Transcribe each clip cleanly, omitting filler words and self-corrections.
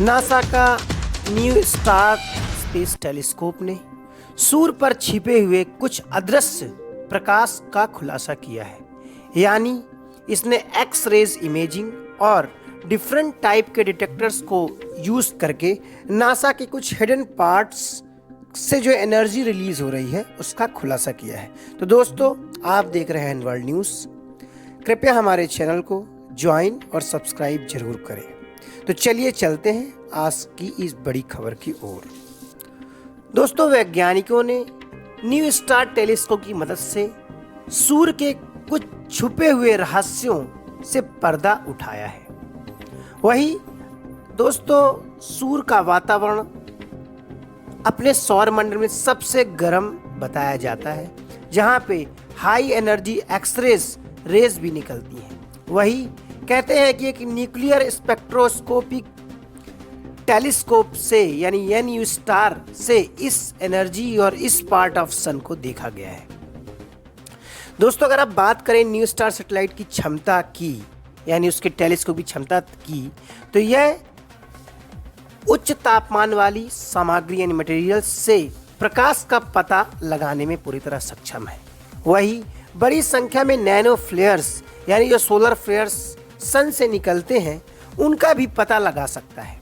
NASA का new star space telescope ने सूर्य पर छिपे हुए कुछ अदृश्य प्रकाश का खुलासा किया है। यानी इसने एक्स रेज इमेजिंग और डिफरेंट टाइप के डिटेक्टर्स को यूज करके नासा के कुछ हिडन पार्ट्स से जो एनर्जी रिलीज हो रही है उसका खुलासा किया है। तो दोस्तों, आप देख रहे हैं वर्ल्ड न्यूज़। कृपया हमारे चैनल को ज्वाइन और सब्सक्राइब जरूर करें। तो चलिए चलते हैं आज की इस बड़ी खबर की ओर। दोस्तों, वैज्ञानिकों ने न्यू स्टार टेलीस्कोप की मदद से सूर्य के कुछ छुपे हुए रहस्यों से पर्दा उठाया है। वही दोस्तों, सूर्य का वातावरण अपने सौर मंडल में सबसे गर्म बताया जाता है, जहां पे हाई एनर्जी एक्सरेज रेज भी निकलती हैं। वही कहते हैं कि एक न्यूक्लियर स्पेक्ट्रोस्कोपिक टेलीस्कोप से यानी NU स्टार से इस एनर्जी और इस पार्ट ऑफ सन को देखा गया है। दोस्तों, अगर आप बात करें न्यू स्टार सैटेलाइट की क्षमता की यानी उसके टेलीस्कोप की क्षमता की, तो यह उच्च तापमान वाली सामग्री यानी मटेरियल से प्रकाश का पता लगाने में पूरी तरह सक्षम है। वही बड़ी संख्या में नैनो फ्लेयर्स यानी जो सोलर फ्लेयर्स सन से निकलते हैं उनका भी पता लगा सकता है।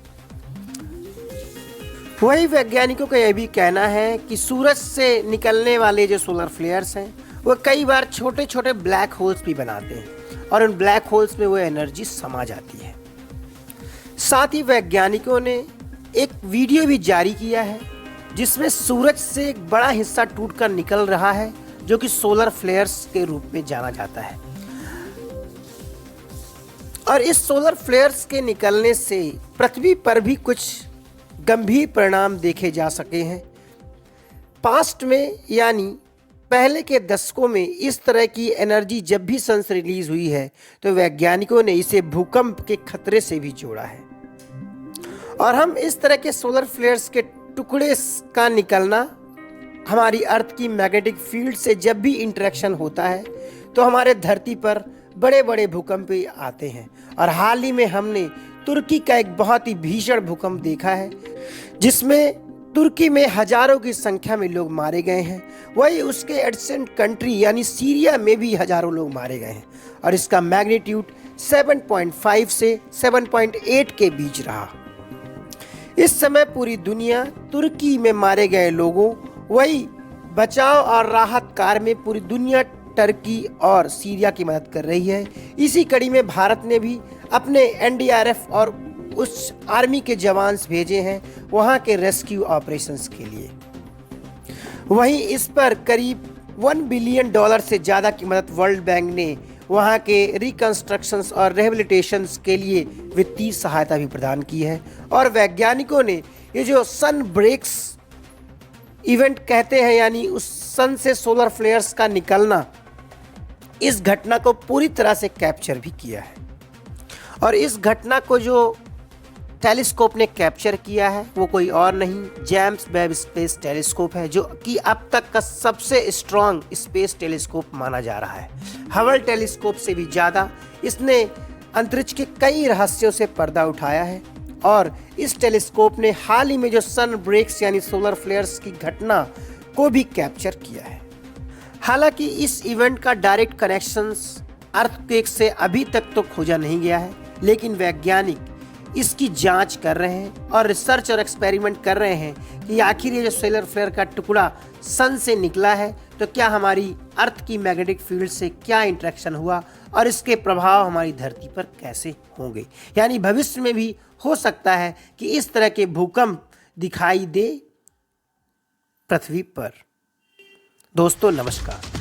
वही वैज्ञानिकों का यह भी कहना है कि सूरज से निकलने वाले जो सोलर फ्लेयर्स हैं वो कई बार छोटे छोटे ब्लैक होल्स भी बनाते हैं और उन ब्लैक होल्स में वो एनर्जी समा जाती है। साथ ही वैज्ञानिकों ने एक वीडियो भी जारी किया है जिसमें सूरज से एक बड़ा हिस्सा टूटकर निकल रहा है, जो कि सोलर फ्लेयर्स के रूप में जाना जाता है। और इस सोलर फ्लेयर्स के निकलने से पृथ्वी पर भी कुछ गंभीर परिणाम देखे जा सके हैं। पास्ट में यानी पहले के दशकों में इस तरह की एनर्जी जब भी सन से रिलीज हुई है तो वैज्ञानिकों ने इसे भूकंप के खतरे से भी जोड़ा है। और हम इस तरह के सोलर फ्लेयर्स के टुकड़े का निकलना हमारी अर्थ की मैग्नेटिक फील्ड से जब भी इंटरेक्शन होता है तो हमारे धरती पर बड़े बड़े भूकंप आते हैं। और हाल ही में हमने तुर्की का एक बहुत ही भीषण भूकंप देखा है जिसमें तुर्की में हजारों की संख्या में लोग मारे गए हैं। वही उसके एडजेसेंट कंट्री यानी सीरिया में भी हजारों लोग मारे गए हैं और इसका मैग्नीट्यूड 7.5 से 7.8 के बीच रहा। इस समय पूरी दुनिया तुर्की में मारे गए लोगों वही बचाव और राहत कार्य में पूरी दुनिया टर्की और सीरिया की मदद कर रही है। इसी कड़ी में भारत ने भी अपने NDRF और उस आर्मी के जवान भेजे हैं वहां के रेस्क्यू ऑपरेशंस के लिए। वहीं इस पर करीब $1 बिलियन से ज़्यादा की मदद वर्ल्ड बैंक ने वहां के रिकंस्ट्रक्शंस और रिहेबिलिटेशंस के लिए वित्तीय सहायता भी प्रदान की है। और वैज्ञानिकों ने ये जो सन ब्रेक्स इवेंट कहते हैं यानी उस सन से सोलर फ्लेयर्स का निकलना, इस घटना को पूरी तरह से कैप्चर भी किया है। और इस घटना को जो टेलीस्कोप ने कैप्चर किया है वो कोई और नहीं जेम्स वेब स्पेस टेलीस्कोप है, जो कि अब तक का सबसे स्ट्रॉन्ग स्पेस टेलीस्कोप माना जा रहा है। हबल टेलीस्कोप से भी ज़्यादा इसने अंतरिक्ष के कई रहस्यों से पर्दा उठाया है। और इस टेलीस्कोप ने हाल ही में जो सन ब्रेक्स यानी सोलर फ्लेयर्स की घटना को भी कैप्चर किया है। हालांकि इस इवेंट का डायरेक्ट कनेक्शंस अर्थक्वेक से अभी तक तो खोजा नहीं गया है, लेकिन वैज्ञानिक इसकी जांच कर रहे हैं और रिसर्च और एक्सपेरिमेंट कर रहे हैं कि आखिर ये जो सोलर फ्लेयर का टुकड़ा सन से निकला है तो क्या हमारी अर्थ की मैग्नेटिक फील्ड से क्या इंटरेक्शन हुआ और इसके प्रभाव हमारी धरती पर कैसे होंगे। यानी भविष्य में भी हो सकता है कि इस तरह के भूकंप दिखाई दे पृथ्वी पर। दोस्तों, नमस्कार।